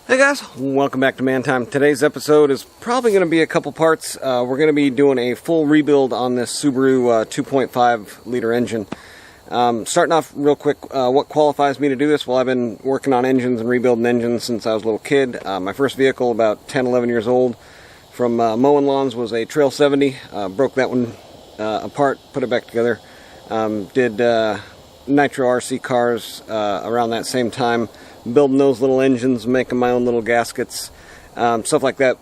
Hey guys, welcome back to Man Time. Today's episode is probably going to be a couple parts. We're going to be doing a full rebuild on this Subaru 2.5 liter engine. Starting off real quick, what qualifies me to do this? Well, I've been working on engines and rebuilding engines since I was a little kid. My first vehicle, about 10, 11 years old, from mowing lawns, was a Trail 70. Broke that one apart, put it back together. Did nitro RC cars around that same time, building those little engines, making my own little gaskets, stuff like that.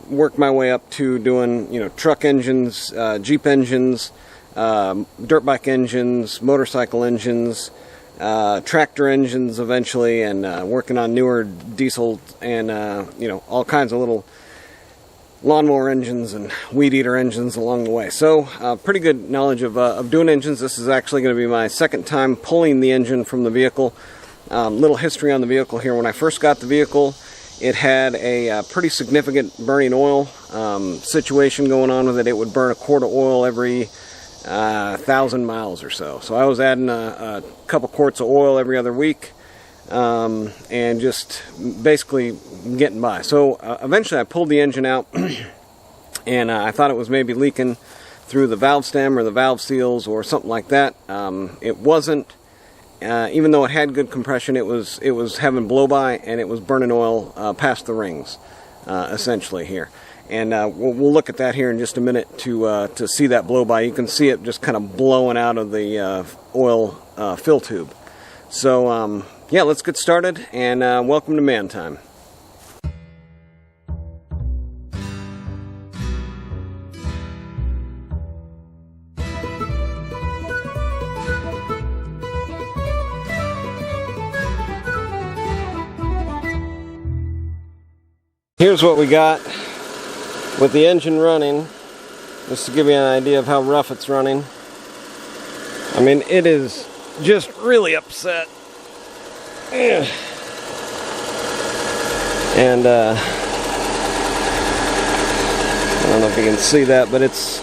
Worked my way up to doing, truck engines, Jeep engines, dirt bike engines, motorcycle engines, tractor engines eventually, and working on newer diesel and, all kinds of little lawnmower engines and weed eater engines along the way. So pretty good knowledge of doing engines. This is actually going to be my second time pulling the engine from the vehicle. Little history on the vehicle here. When I first got the vehicle, it had a pretty significant burning oil situation going on with it. It would burn a quart of oil every 1,000 miles or so. So I was adding a couple quarts of oil every other week and just basically getting by. So eventually I pulled the engine out and I thought it was maybe leaking through the valve stem or the valve seals or something like that. It wasn't. Even though it had good compression, it was having blow-by, and it was burning oil past the rings, essentially here. And we'll look at that here in just a minute to see that blow-by. You can see it just kind of blowing out of the oil fill tube. So yeah, let's get started, and welcome to Man Time. Here's what we got with the engine running, just to give you an idea of how rough it's running. I mean, it is just really upset. And I don't know if you can see that, but it's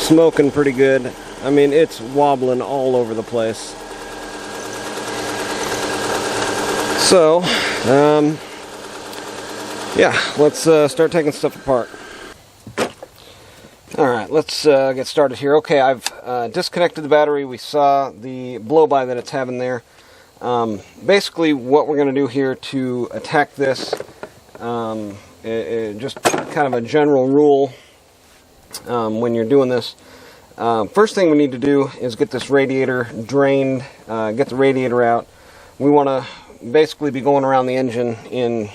smoking pretty good. I mean, it's wobbling all over the place. So, yeah, let's start taking stuff apart. Alright, let's get started here. Okay, I've disconnected the battery. We saw the blow-by that it's having there. Basically, what we're going to do here to attack this, just kind of a general rule when you're doing this. First thing we need to do is get this radiator drained, get the radiator out. We want to basically be going around the engine in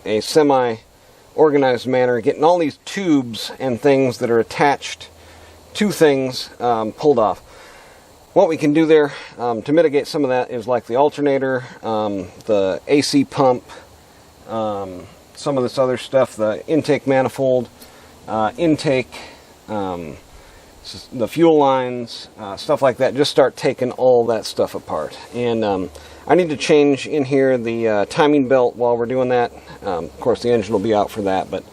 a semi-organized manner, getting all these tubes and things that are attached to things pulled off. What we can do there to mitigate some of that is like the alternator, the AC pump, some of this other stuff, the intake manifold, intake, the fuel lines, stuff like that. Just start taking all that stuff apart. And I need to change in here the timing belt while we're doing that. Of course, the engine will be out for that, but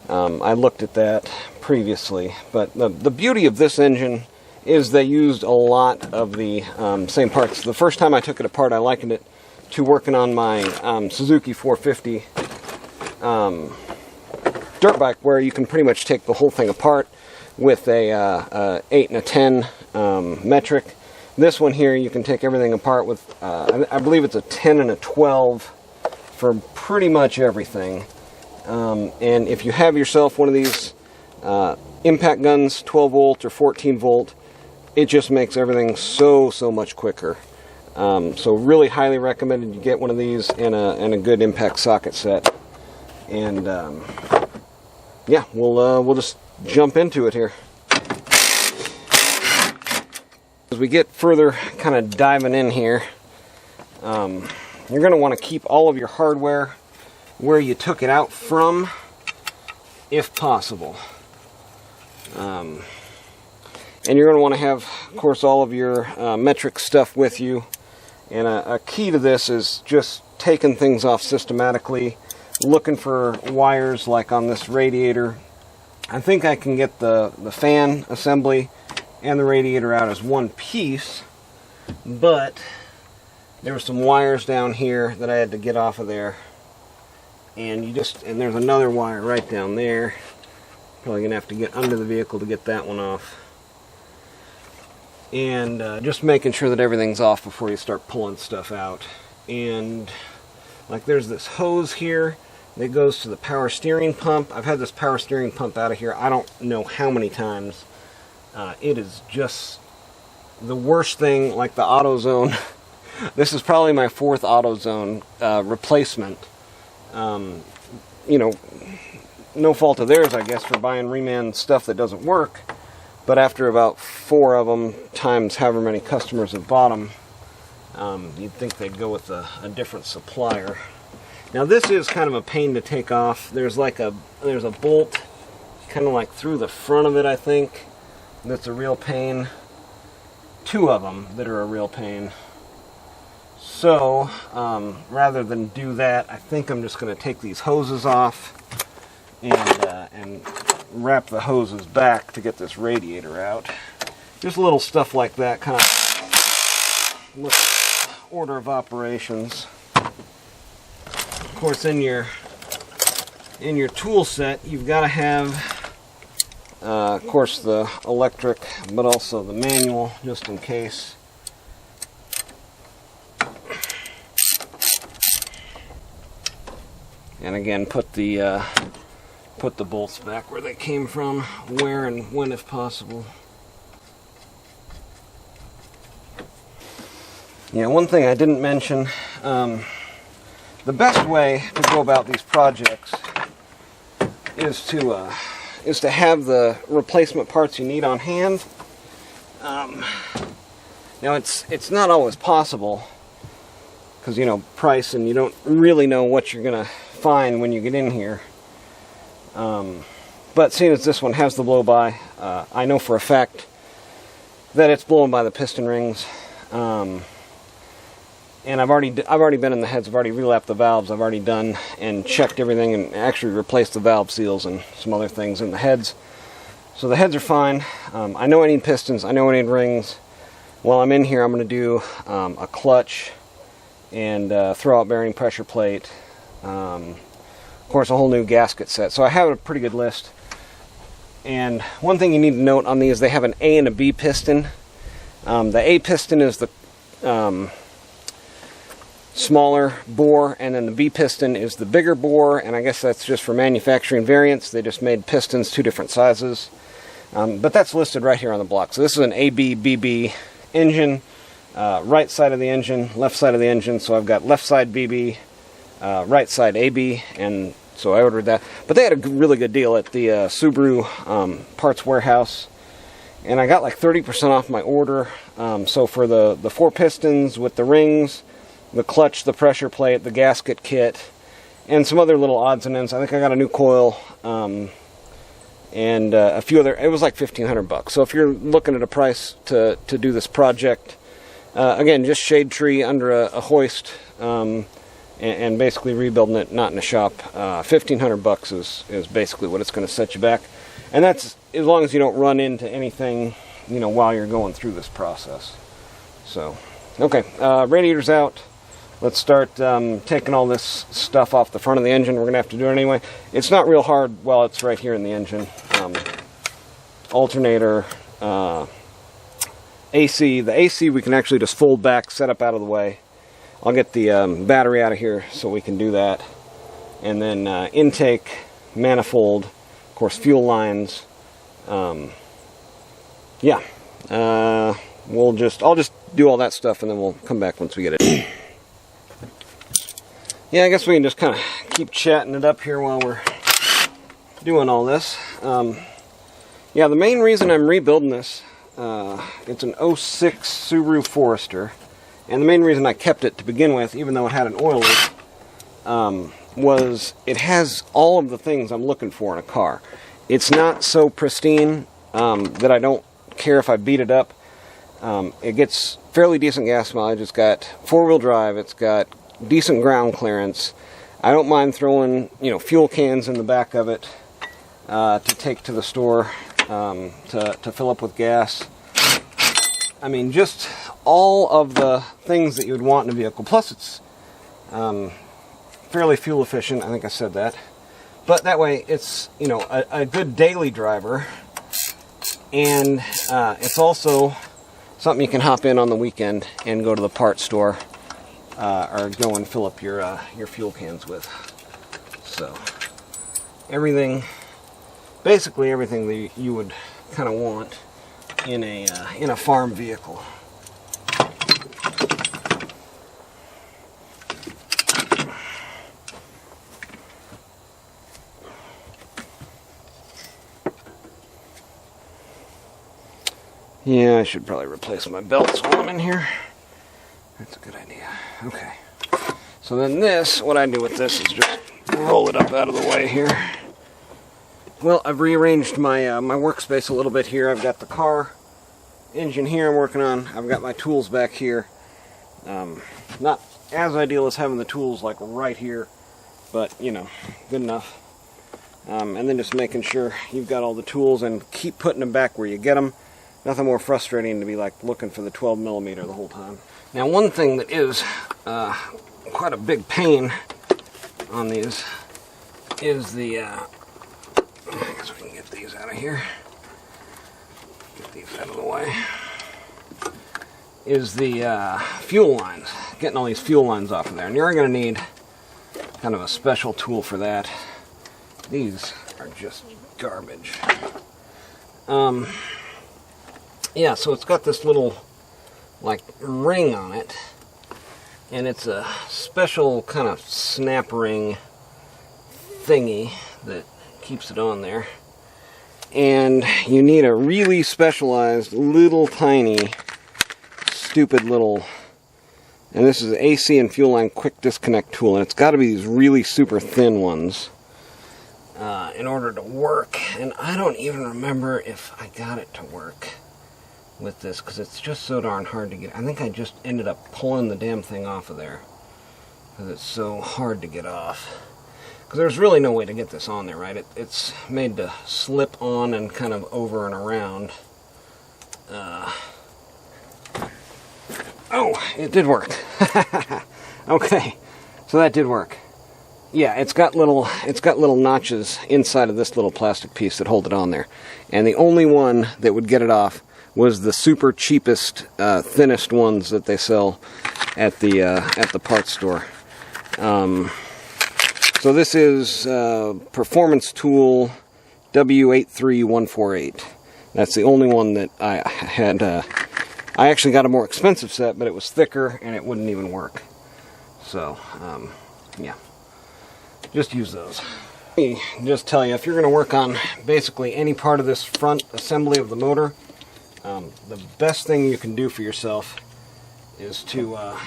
I looked at that previously. But the beauty of this engine is they used a lot of the same parts. The first time I took it apart, I likened it to working on my Suzuki 450 dirt bike, where you can pretty much take the whole thing apart with a 8 and a 10 metric. This one here, you can take everything apart with, I believe it's a 10 and a 12 for pretty much everything. And if you have yourself one of these impact guns, 12 volt or 14 volt, it just makes everything so much quicker. So really highly recommended you get one of these and a good impact socket set. And yeah, we'll just jump into it here. As we get further kind of diving in here, you're going to want to keep all of your hardware where you took it out from, if possible. And you're going to want to have, of course, all of your metric stuff with you. And a key to this is just taking things off systematically, looking for wires like on this radiator. I think I can get the fan assembly and the radiator out as one piece, but there were some wires down here that I had to get off of there. and there's another wire right down there. Probably gonna have to get under the vehicle to get that one off. And just making sure that everything's off before you start pulling stuff out. And like there's this hose here that goes to the power steering pump. I've had this power steering pump out of here I don't know how many times. It is just the worst thing, like the AutoZone. This is probably my 4th AutoZone replacement. You know, no fault of theirs, I guess, for buying reman stuff that doesn't work. But after about 4 of them, times however many customers have bought them, you'd think they'd go with a different supplier. Now this is kind of a pain to take off. There's a bolt kind of like through the front of it, I think, that's a real pain. 2 of them that are a real pain. So rather than do that, I think I'm just going to take these hoses off and wrap the hoses back to get this radiator out. Just little stuff like that, kind of order of operations. Of course, in your tool set, you've got to have, of course, the electric, but also the manual, just in case. And again, put the bolts back where they came from, where and when if possible. Yeah, one thing I didn't mention, the best way to go about these projects is to have the replacement parts you need on hand. Now it's not always possible, because, you know, price, and you don't really know what you're gonna find when you get in here. But seeing as this one has the blow-by, I know for a fact that it's blowing by the piston rings. And I've already been in the heads. I've already relapped the valves. I've already done and checked everything and actually replaced the valve seals and some other things in the heads. So the heads are fine. I know I need pistons. I know I need rings. While I'm in here, I'm going to do a clutch and throw-out bearing pressure plate. Of course, a whole new gasket set. So I have a pretty good list. And one thing you need to note on these, they have an A and a B piston. The A piston is the smaller bore, and then the B piston is the bigger bore, and I guess that's just for manufacturing variants. They just made pistons 2 different sizes. But that's listed right here on the block. So this is an AB, BB engine. Right side of the engine, left side of the engine. So I've got left side BB, right side AB, and so I ordered that. But they had a really good deal at the Subaru parts warehouse, and I got like 30% off my order. So for the 4 pistons with the rings, the clutch, the pressure plate, the gasket kit, and some other little odds and ends. I think I got a new coil, and a few other. It was like $1,500. So if you're looking at a price to do this project, again, just shade tree under a hoist, and basically rebuilding it, not in a shop. $1,500 is basically what it's going to set you back, and that's as long as you don't run into anything, you know, while you're going through this process. So, okay, radiator's out. Let's start taking all this stuff off the front of the engine. We're going to have to do it anyway. It's not real hard while it's right here in the engine. Alternator, AC. The AC we can actually just fold back, set up out of the way. I'll get the battery out of here so we can do that. And then intake, manifold, of course fuel lines. Yeah. I'll just do all that stuff and then we'll come back once we get it. Yeah, I guess we can just kind of keep chatting it up here while we're doing all this. Yeah, the main reason I'm rebuilding this, it's an 06 Subaru Forester, and the main reason I kept it to begin with, even though it had an oil leak, was it has all of the things I'm looking for in a car. It's not so pristine that I don't care if I beat it up. It gets fairly decent gas mileage. It's got 4-wheel drive. It's got decent ground clearance. I don't mind throwing, you know, fuel cans in the back of it to take to the store to fill up with gas. I mean, just all of the things that you would want in a vehicle. Plus, it's fairly fuel efficient. I think I said that. But that way, it's, you know, a good daily driver, and it's also something you can hop in on the weekend and go to the parts store or go and fill up your fuel cans with. So everything, basically everything that you would kind of want in a farm vehicle. Yeah, I should probably replace my belts while I'm in here. That's a good idea. Okay. So then this, what I do with this is just roll it up out of the way here. Well, I've rearranged my my workspace a little bit here. I've got the car engine here I'm working on. I've got my tools back here. Not as ideal as having the tools like right here, but you know, good enough. And then just making sure you've got all the tools and keep putting them back where you get them. Nothing more frustrating to be like looking for the 12mm the whole time. Now, one thing that is quite a big pain on these is the, I guess we can get these out of here. Get these out of the way. Is the fuel lines. Getting all these fuel lines off of there. And you're going to need kind of a special tool for that. These are just garbage. Yeah, so it's got this little, like, ring on it, and it's a special kind of snap ring thingy that keeps it on there. And you need a really specialized, little tiny, stupid little, and this is an AC and fuel line quick disconnect tool, and it's got to be these really super thin ones in order to work. And I don't even remember if I got it to work with this, because it's just so darn hard to get. I think I just ended up pulling the damn thing off of there because it's so hard to get off. Because there's really no way to get this on there, right? It's made to slip on and kind of over and around. Oh, it did work. Okay, so that did work. Yeah, it's got little notches inside of this little plastic piece that hold it on there, and the only one that would get it off was the super cheapest, thinnest ones that they sell at the parts store. So this is Performance Tool W83148. That's the only one that I had. I actually got a more expensive set, but it was thicker and it wouldn't even work. So, yeah, just use those. Let me just tell you, if you're going to work on basically any part of this front assembly of the motor, the best thing you can do for yourself is to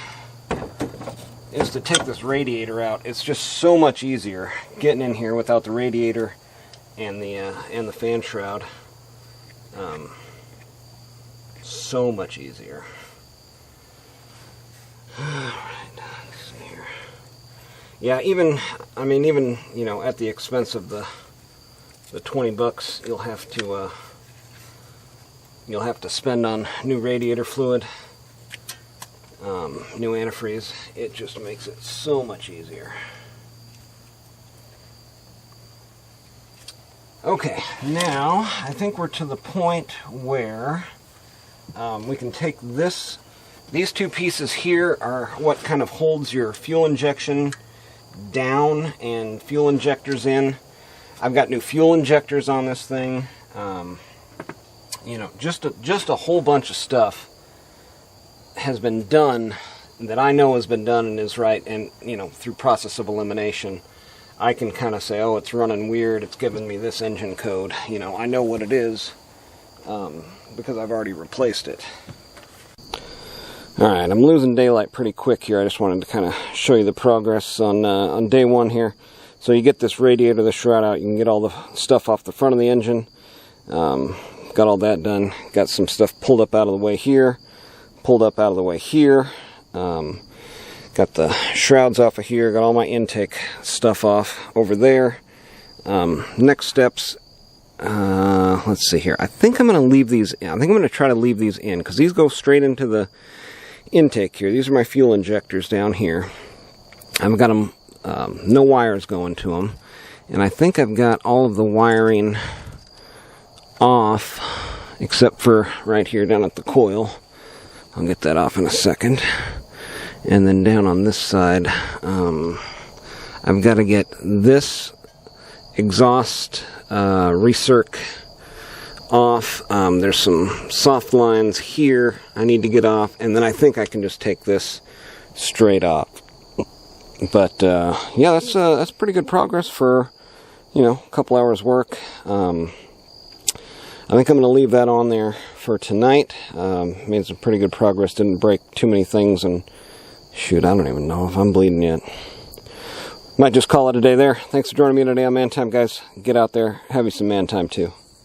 take this radiator out. It's just so much easier getting in here without the radiator and the fan shroud. So much easier. All right, let's see here. Yeah, even you know, at the expense of the $20, you'll have to spend on new radiator fluid, new antifreeze. It just makes it so much easier. Okay, now I think we're to the point where we can take this. These two pieces here are what kind of holds your fuel injection down and fuel injectors in. I've got new fuel injectors on this thing. You know, just a whole bunch of stuff has been done that I know has been done and is right, and you know, through process of elimination, I can kind of say, oh, it's running weird, it's giving me this engine code. You know, I know what it is because I've already replaced it. Alright, I'm losing daylight pretty quick here. I just wanted to kind of show you the progress on day one here. So you get this radiator, the shroud out, you can get all the stuff off the front of the engine. Got all that done. Got some stuff pulled up out of the way here, pulled up out of the way here. Got the shrouds off of here, got all my intake stuff off over there. Next steps, let's see here. I think I'm going to leave these in. I think I'm going to try to leave these in because these go straight into the intake here. These are my fuel injectors down here. I've got them no wires going to them. And I think I've got all of the wiring off, except for right here down at the coil. I'll get that off in a second. And then down on this side, I've got to get this exhaust recirc off. There's some soft lines here I need to get off, and then I think I can just take this straight off. But yeah, that's pretty good progress for, you know, a couple hours work. I think I'm going to leave that on there for tonight. Made some pretty good progress, didn't break too many things, and shoot, I don't even know if I'm bleeding yet. Might just call it a day there. Thanks for joining me today on Man Time, guys. Get out there, have you some man time too.